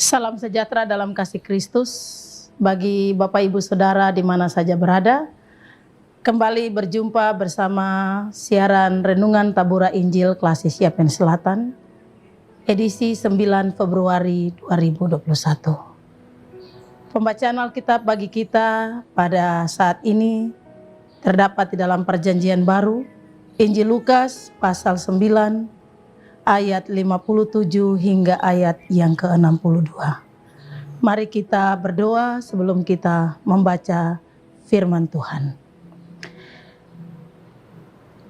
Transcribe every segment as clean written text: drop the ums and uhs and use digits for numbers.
Salam sejahtera dalam kasih Kristus bagi Bapak Ibu Saudara di mana saja berada. Kembali berjumpa bersama siaran Renungan Tabura Injil Kelas Siapen Selatan, edisi 9 Februari 2021. Pembacaan Alkitab bagi kita pada saat ini terdapat di dalam Perjanjian Baru, Injil Lukas pasal 9, ayat 57 hingga ayat yang ke-62. Mari kita berdoa sebelum kita membaca firman Tuhan.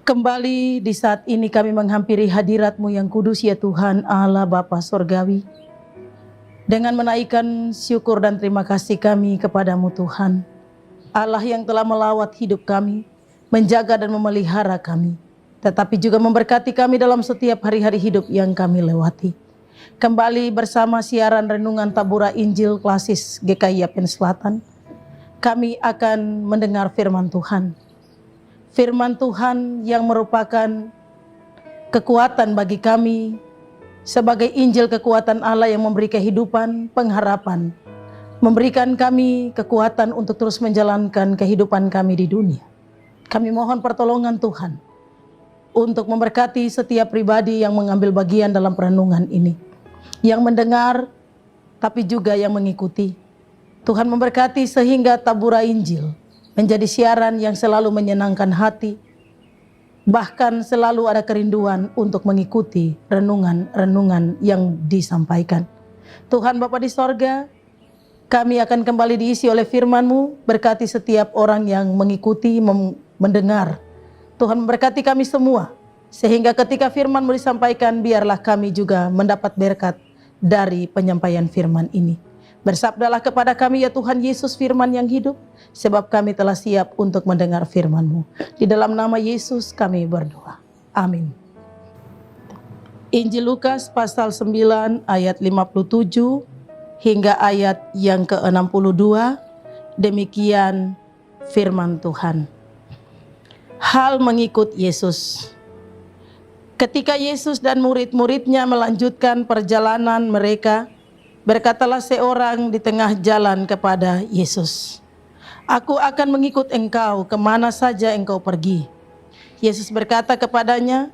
Kembali di saat ini kami menghampiri hadirat-Mu yang kudus ya Tuhan Allah Bapa Sorgawi. Dengan menaikkan syukur dan terima kasih kami kepadamu Tuhan. Allah yang telah melawat hidup kami, menjaga dan memelihara kami, tetapi juga memberkati kami dalam setiap hari-hari hidup yang kami lewati. Kembali bersama siaran Renungan Tabura Injil Klasis GKI Yapen Selatan, kami akan mendengar firman Tuhan. Firman Tuhan yang merupakan kekuatan bagi kami sebagai Injil kekuatan Allah yang memberi kehidupan, pengharapan, memberikan kami kekuatan untuk terus menjalankan kehidupan kami di dunia. Kami mohon pertolongan Tuhan untuk memberkati setiap pribadi yang mengambil bagian dalam perenungan ini, yang mendengar tapi juga yang mengikuti. Tuhan memberkati sehingga Tabura Injil menjadi siaran yang selalu menyenangkan hati, bahkan selalu ada kerinduan untuk mengikuti renungan-renungan yang disampaikan. Tuhan Bapa di sorga, kami akan kembali diisi oleh firman-Mu, berkati setiap orang yang mengikuti, mendengar. Tuhan memberkati kami semua, sehingga ketika firman-Mu disampaikan, biarlah kami juga mendapat berkat dari penyampaian firman ini. Bersabdalah kepada kami ya Tuhan Yesus firman yang hidup, sebab kami telah siap untuk mendengar firman-Mu. Di dalam nama Yesus kami berdoa. Amin. Injil Lukas pasal 9 ayat 57 hingga ayat yang ke-62, demikian firman Tuhan. Hal mengikut Yesus. Ketika Yesus dan murid-muridnya melanjutkan perjalanan mereka, berkatalah seorang di tengah jalan kepada Yesus, "Aku akan mengikut engkau kemana saja engkau pergi." Yesus berkata kepadanya,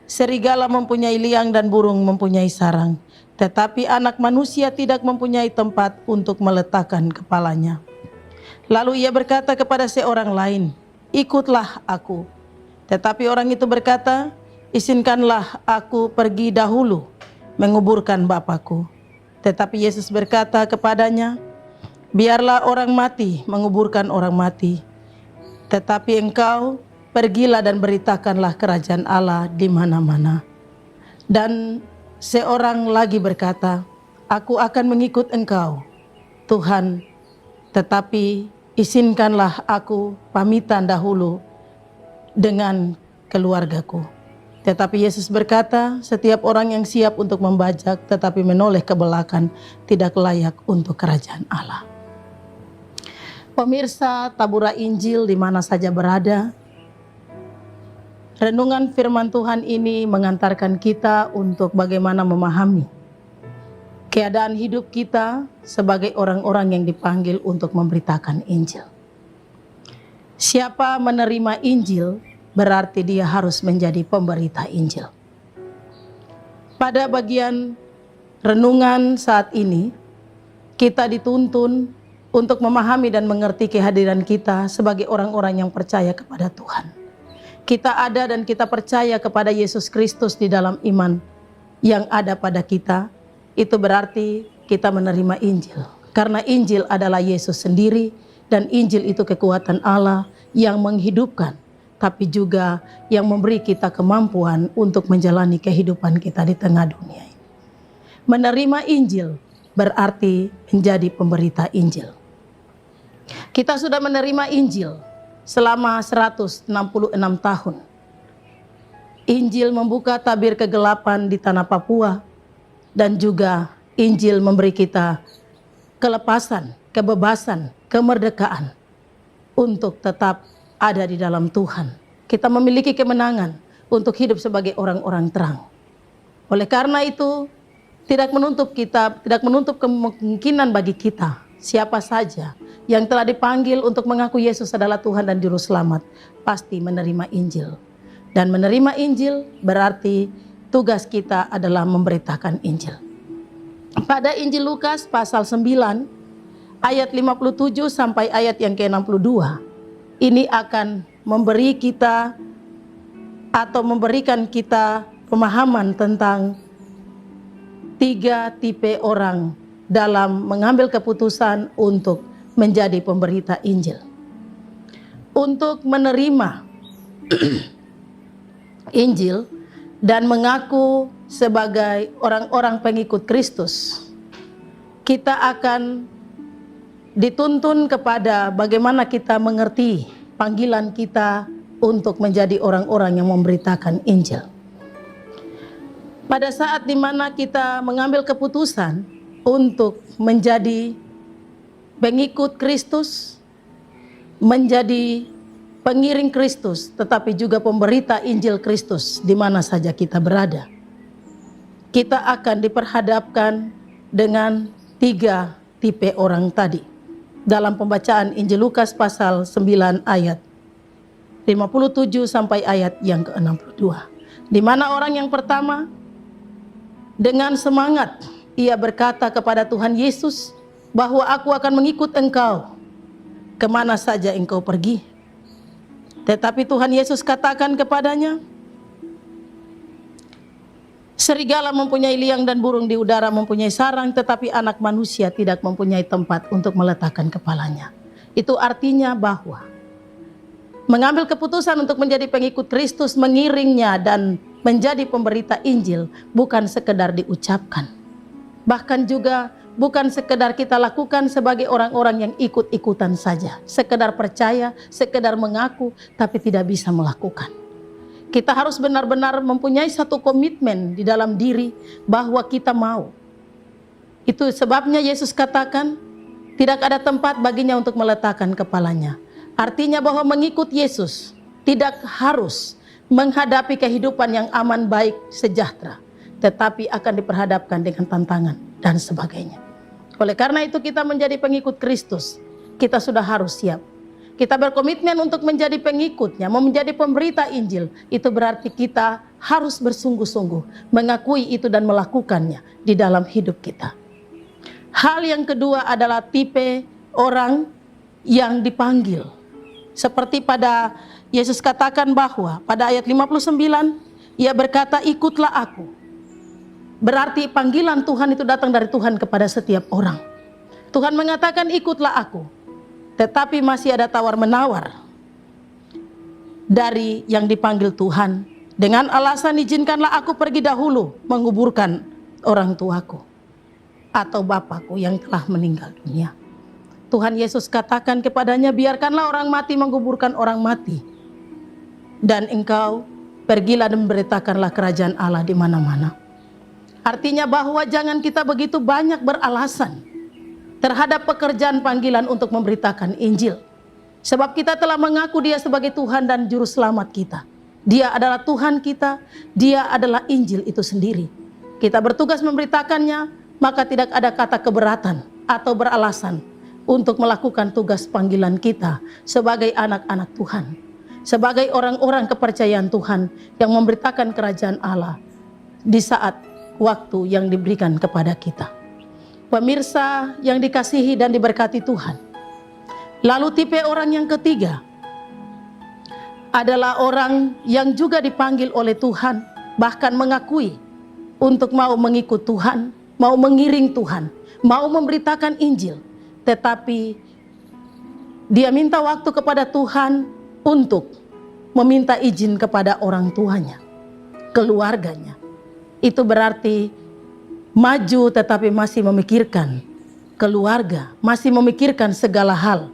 "Serigala mempunyai liang dan burung mempunyai sarang, tetapi anak manusia tidak mempunyai tempat untuk meletakkan kepalanya." Lalu ia berkata kepada seorang lain, "Ikutlah aku." Tetapi orang itu berkata, "Izinkanlah aku pergi dahulu menguburkan Bapakku." Tetapi Yesus berkata kepadanya, "Biarlah orang mati menguburkan orang mati, tetapi engkau pergilah dan beritakanlah kerajaan Allah di mana-mana." Dan seorang lagi berkata, "Aku akan mengikut engkau, Tuhan, tetapi izinkanlah aku pamitan dahulu dengan keluargaku." Tetapi Yesus berkata, "Setiap orang yang siap untuk membajak tetapi menoleh ke belakang tidak layak untuk kerajaan Allah." Pemirsa Tabura Injil di mana saja berada, renungan firman Tuhan ini mengantarkan kita untuk bagaimana memahami keadaan hidup kita sebagai orang-orang yang dipanggil untuk memberitakan Injil. Siapa menerima Injil, berarti dia harus menjadi pemberita Injil. Pada bagian renungan saat ini, kita dituntun untuk memahami dan mengerti kehadiran kita sebagai orang-orang yang percaya kepada Tuhan. Kita ada dan kita percaya kepada Yesus Kristus di dalam iman yang ada pada kita. Itu berarti kita menerima Injil. Karena Injil adalah Yesus sendiri, dan Injil itu kekuatan Allah yang menghidupkan, tapi juga yang memberi kita kemampuan untuk menjalani kehidupan kita di tengah dunia ini. Menerima Injil berarti menjadi pemberita Injil. Kita sudah menerima Injil selama 166 tahun. Injil membuka tabir kegelapan di tanah Papua, dan juga Injil memberi kita kelepasan, kebebasan, kemerdekaan untuk tetap ada di dalam Tuhan. Kita memiliki kemenangan untuk hidup sebagai orang-orang terang. Oleh karena itu, tidak menutup kemungkinan bagi kita, siapa saja yang telah dipanggil untuk mengaku Yesus adalah Tuhan dan Juru Selamat, pasti menerima Injil. Dan menerima Injil berarti tugas kita adalah memberitakan Injil. Pada Injil Lukas pasal 9 ayat 57 sampai ayat yang ke-62, ini akan memberi kita atau memberikan kita pemahaman tentang 3 tipe orang dalam mengambil keputusan untuk menjadi pemberita Injil. Untuk menerima Injil dan mengaku sebagai orang-orang pengikut Kristus, kita akan dituntun kepada bagaimana kita mengerti panggilan kita untuk menjadi orang-orang yang memberitakan Injil. Pada saat dimana kita mengambil keputusan untuk menjadi pengikut Kristus, menjadi pengiring Kristus, tetapi juga pemberita Injil Kristus di mana saja kita berada, kita akan diperhadapkan dengan 3 tipe orang tadi. Dalam pembacaan Injil Lukas pasal 9 ayat 57 sampai ayat yang ke-62. Di mana orang yang pertama dengan semangat ia berkata kepada Tuhan Yesus bahwa aku akan mengikut engkau kemana saja engkau pergi. Tetapi Tuhan Yesus katakan kepadanya, serigala mempunyai liang dan burung di udara mempunyai sarang, tetapi anak manusia tidak mempunyai tempat untuk meletakkan kepalanya. Itu artinya bahwa mengambil keputusan untuk menjadi pengikut Kristus, mengiringnya dan menjadi pemberita Injil bukan sekedar diucapkan. Bahkan juga bukan sekedar kita lakukan sebagai orang-orang yang ikut-ikutan saja. Sekedar percaya, sekedar mengaku, tapi tidak bisa melakukan. Kita harus benar-benar mempunyai satu komitmen di dalam diri bahwa kita mau. Itu sebabnya Yesus katakan, tidak ada tempat baginya untuk meletakkan kepalanya. Artinya bahwa mengikut Yesus tidak harus menghadapi kehidupan yang aman, baik, sejahtera, tetapi akan diperhadapkan dengan tantangan dan sebagainya. Oleh karena itu kita menjadi pengikut Kristus, kita sudah harus siap. Kita berkomitmen untuk menjadi pengikutnya, menjadi pemberita Injil. Itu berarti kita harus bersungguh-sungguh mengakui itu dan melakukannya di dalam hidup kita. Hal yang kedua adalah tipe orang yang dipanggil. Seperti pada Yesus katakan bahwa pada ayat 59, ia berkata, ikutlah aku. Berarti panggilan Tuhan itu datang dari Tuhan kepada setiap orang. Tuhan mengatakan ikutlah aku. Tetapi masih ada tawar-menawar dari yang dipanggil Tuhan. Dengan alasan izinkanlah aku pergi dahulu menguburkan orang tuaku atau bapakku yang telah meninggal dunia. Tuhan Yesus katakan kepadanya, biarkanlah orang mati menguburkan orang mati. Dan engkau pergilah dan beritakanlah kerajaan Allah di mana-mana. Artinya bahwa jangan kita begitu banyak beralasan terhadap pekerjaan panggilan untuk memberitakan Injil. Sebab kita telah mengaku Dia sebagai Tuhan dan Juru Selamat kita. Dia adalah Tuhan kita, Dia adalah Injil itu sendiri. Kita bertugas memberitakannya, maka tidak ada kata keberatan atau beralasan untuk melakukan tugas panggilan kita sebagai anak-anak Tuhan. Sebagai orang-orang kepercayaan Tuhan yang memberitakan kerajaan Allah di saat waktu yang diberikan kepada kita. Pemirsa yang dikasihi dan diberkati Tuhan. Lalu tipe orang yang ketiga adalah orang yang juga dipanggil oleh Tuhan, bahkan mengakui untuk mau mengikut Tuhan, mau mengiring Tuhan, mau memberitakan Injil, tetapi dia minta waktu kepada Tuhan untuk meminta izin kepada orang tuanya, keluarganya. Itu berarti maju tetapi masih memikirkan keluarga, masih memikirkan segala hal.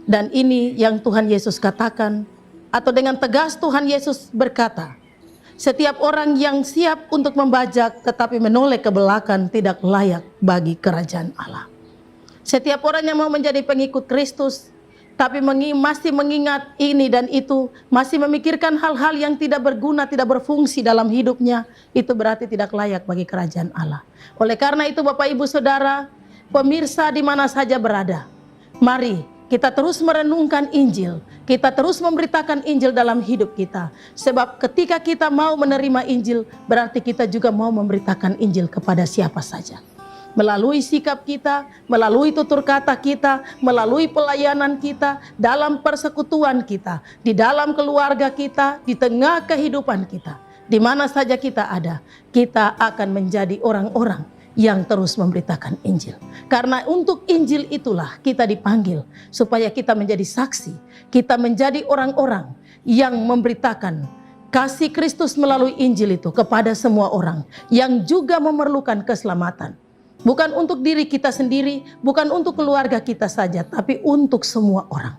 Dan ini yang Tuhan Yesus katakan, atau dengan tegas Tuhan Yesus berkata, setiap orang yang siap untuk membajak tetapi menoleh ke belakang tidak layak bagi kerajaan Allah. Setiap orang yang mau menjadi pengikut Kristus, tapi masih mengingat ini dan itu, masih memikirkan hal-hal yang tidak berguna, tidak berfungsi dalam hidupnya, itu berarti tidak layak bagi kerajaan Allah. Oleh karena itu Bapak Ibu Saudara, pemirsa di mana saja berada, mari kita terus merenungkan Injil, kita terus memberitakan Injil dalam hidup kita. Sebab ketika kita mau menerima Injil, berarti kita juga mau memberitakan Injil kepada siapa saja. Melalui sikap kita, melalui tutur kata kita, melalui pelayanan kita, dalam persekutuan kita, di dalam keluarga kita, di tengah kehidupan kita, di mana saja kita ada, kita akan menjadi orang-orang yang terus memberitakan Injil. Karena untuk Injil itulah kita dipanggil, supaya kita menjadi saksi, kita menjadi orang-orang yang memberitakan kasih Kristus melalui Injil itu kepada semua orang yang juga memerlukan keselamatan. Bukan untuk diri kita sendiri, bukan untuk keluarga kita saja, tapi untuk semua orang.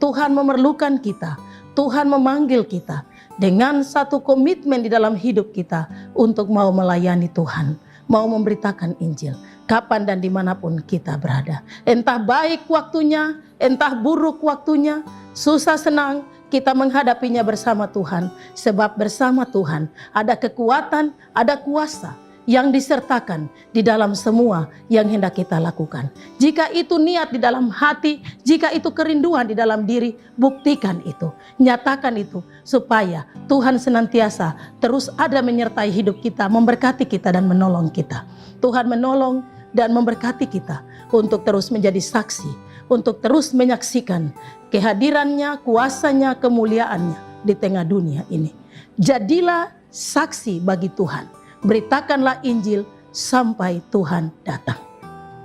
Tuhan memerlukan kita, Tuhan memanggil kita dengan satu komitmen di dalam hidup kita untuk mau melayani Tuhan, mau memberitakan Injil, kapan dan dimanapun kita berada. Entah baik waktunya, entah buruk waktunya, susah senang, kita menghadapinya bersama Tuhan. Sebab bersama Tuhan ada kekuatan, ada kuasa yang disertakan di dalam semua yang hendak kita lakukan. Jika itu niat di dalam hati, jika itu kerinduan di dalam diri, buktikan itu, nyatakan itu, supaya Tuhan senantiasa terus ada menyertai hidup kita, memberkati kita dan menolong kita. Tuhan menolong dan memberkati kita untuk terus menjadi saksi, untuk terus menyaksikan kehadirannya, kuasanya, kemuliaannya di tengah dunia ini. Jadilah saksi bagi Tuhan. Beritakanlah Injil sampai Tuhan datang.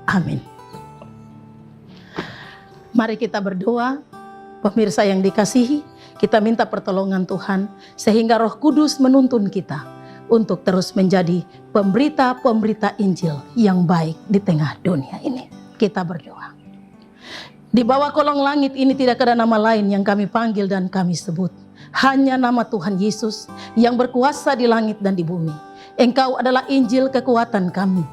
Amin. Mari kita berdoa, pemirsa yang dikasihi, kita minta pertolongan Tuhan, sehingga Roh Kudus menuntun kita untuk terus menjadi pemberita-pemberita Injil yang baik di tengah dunia ini. Kita berdoa. Di bawah kolong langit ini tidak ada nama lain yang kami panggil dan kami sebut. Hanya nama Tuhan Yesus yang berkuasa di langit dan di bumi. Engkau adalah Injil kekuatan kami.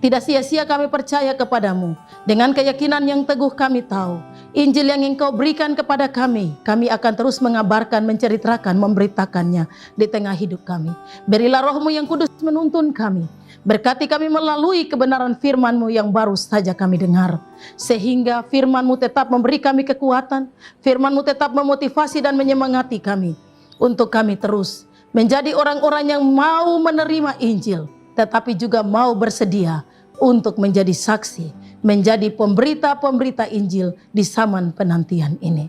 Tidak sia-sia kami percaya kepadamu. Dengan keyakinan yang teguh kami tahu, Injil yang Engkau berikan kepada kami akan terus mengabarkan, menceritakan, memberitakannya di tengah hidup kami. Berilah Roh-Mu yang kudus menuntun kami. Berkati kami melalui kebenaran firman-Mu yang baru saja kami dengar. Sehingga firman-Mu tetap memberi kami kekuatan, firman-Mu tetap memotivasi dan menyemangati kami, untuk kami terus menjadi orang-orang yang mau menerima Injil, tetapi juga mau bersedia untuk menjadi saksi, menjadi pemberita-pemberita Injil di zaman penantian ini.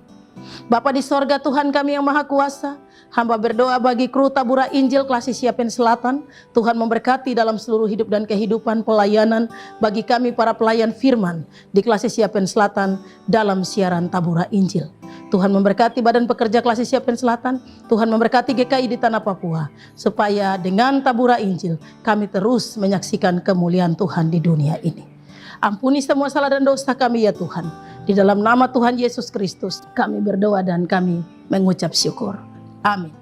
Bapa di sorga, Tuhan kami yang Maha Kuasa, hamba berdoa bagi kru Tabura Injil Klasi Siapen Selatan. Tuhan memberkati dalam seluruh hidup dan kehidupan pelayanan bagi kami para pelayan firman di Klasi Siapen Selatan dalam siaran Tabura Injil. Tuhan memberkati badan pekerja Klasi Siapen Selatan. Tuhan memberkati GKI di Tanah Papua, supaya dengan Tabura Injil kami terus menyaksikan kemuliaan Tuhan di dunia ini. Ampuni semua salah dan dosa kami ya Tuhan. Di dalam nama Tuhan Yesus Kristus kami berdoa dan kami mengucap syukur. Amin.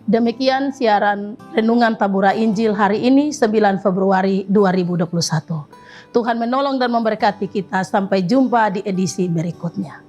Demikian siaran Renungan Tabura Injil hari ini 9 Februari 2021. Tuhan menolong dan memberkati kita. Sampai jumpa di edisi berikutnya.